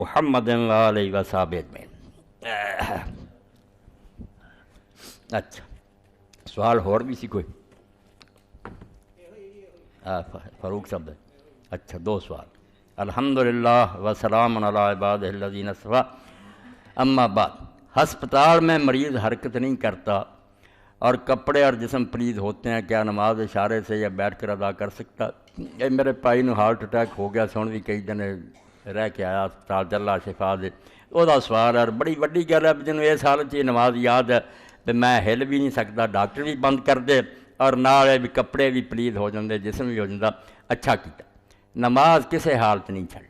محمد علیہ وصحبہ اجمعین۔ اچھا سوال اور بھی سی کوئی؟ فاروق صاحب ہے۔ اچھا دو سوال۔ الحمدللہ وسلام علی عبادہ الذین اصطفیٰ، اما بعد۔ ہسپتال میں مریض حرکت نہیں کرتا اور کپڑے اور جسم پلید ہوتے ہیں، کیا نماز اشارے سے یا بیٹھ کر ادا کر سکتا؟ یہ میرے پائی نو ہارٹ اٹیک ہو گیا، سن بھی کئی دن رہ کے آیا ہسپتال، اللہ شفا دے۔ وہ سوال ہے بڑی وڈی گل ہے، جنوں اس حالت یہ نماز یاد ہے تو میں ہل بھی نہیں سکتا، ڈاکٹر بھی بند کر دے اور نال بھی کپڑے بھی پلید ہو جاندے، جسم بھی ہو جاتا۔ اچھا کیتا، نماز کسے حالت نہیں چھڑی۔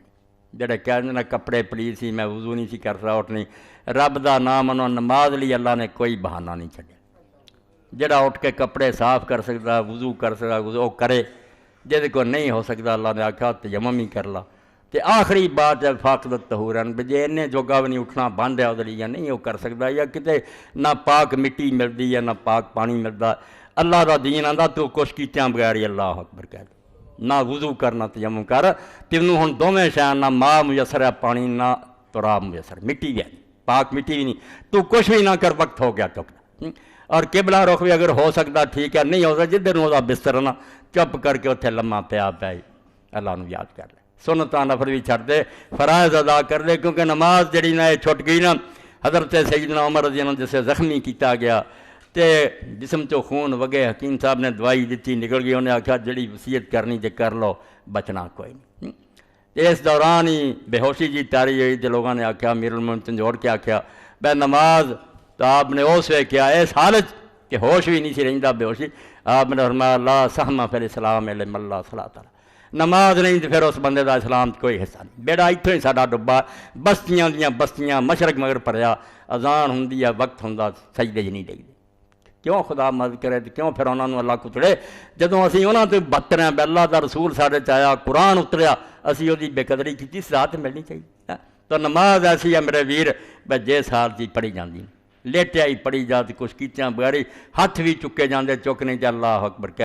جڑے کہندے نے کپڑے پلید سی، میں وضو نہیں سی کر رہا، اٹھ نہیں، رب دا نام منو، نماز لی اللہ نے کوئی بہانہ نہیں چھڈیا۔ جڑا اٹھ کے کپڑے صاف کر سکتا، وضو کر سکتا، وہ کرے، جہد کو نہیں ہو سکتا اللہ نے آکھا تیمم ہی کر لا۔ تے آخری بات ہے فاقد الطہورن، جے انے جوگا بھی نہیں اٹھنا بند ہے وہ یا نہیں وہ کر سکتا، یا کتے نہ پاک مٹی ملتی ہے نہ پاک پانی ملتا۔ اللہ دا دین آندا تو کچھ کیتیاں بغیر ہی اللہ اکبر کہہ دے، نہ وضو کرنا تیمم کر، تینوں ہن دوویں شیاں، نہ ماء میسر ہے پانی، نہ تراب میسر، مٹی ہے پاک مٹی بھی نہیں، تو کچھ بھی نہ کر، وقت ہو گیا چکتا۔ اور قبلہ رخ بھی اگر ہو سکتا ٹھیک ہے، نہیں ہو سکتا جدھر وہ بستر نہ چپ کر کے اتنے لمحہ پیا اللہ نو یاد کر لے، سنتاں نفل بھی چھڑ دے، فرائض ادا کر دے، کیونکہ نماز جڑی نہ چھٹ گئی نا، حضرت سیدنا عمر رضی اللہ عنہ جسے زخمی کیتا گیا تے جسم چو خون وگے، حکیم صاحب نے دوائی دیتی نکل گئی، انہیں آکھا جڑی وصیت کرنی جے کر لو، بچنا کوئی نہیں۔ اس دوران ہی بے ہوشی جی تاری ہوئی تے لوگوں نے آکھا، امیر المومنین جوڑ کے آکھا بے نماز تو آپ نے اس وے کیا اس حالت کہ ہوش بھی نہیں سی رہندا، بے ہوشی، آپ نے فرمایا لا سہم فی الاسلام الا اللہ صلاۃ اللہ، نماز نہیں تو پھر اس بندے دا اسلام کوئی حصہ نہیں۔ بیڑا اتوں ہی ساڈا ڈبا، بستیاں دیاں بستیاں مشرق مغرب پڑھیا، اذان ہوندی ہے وقت ہوندا سجدے نہیں ڈگدے، کیوں خدا مدد کرے تے کیوں پھر انہاں نوں اللہ کچڑے، جدوں اسی انہاں تے بدتر ہیں، اللہ دا رسول ساڈے چ آیا، قرآن اتریا، اسی وہ بے قدری کیتی، سزا تے ملنی چاہیے۔ تو نماز ایسی ہے میرے ویر بے جس حال دی پڑھی جاندی، لیٹیا ہی پڑھی جا تے کچھ کیتیاں بغیر ہاتھ بھی چکے جاندے، چک نہیں تے اللہ اکبر۔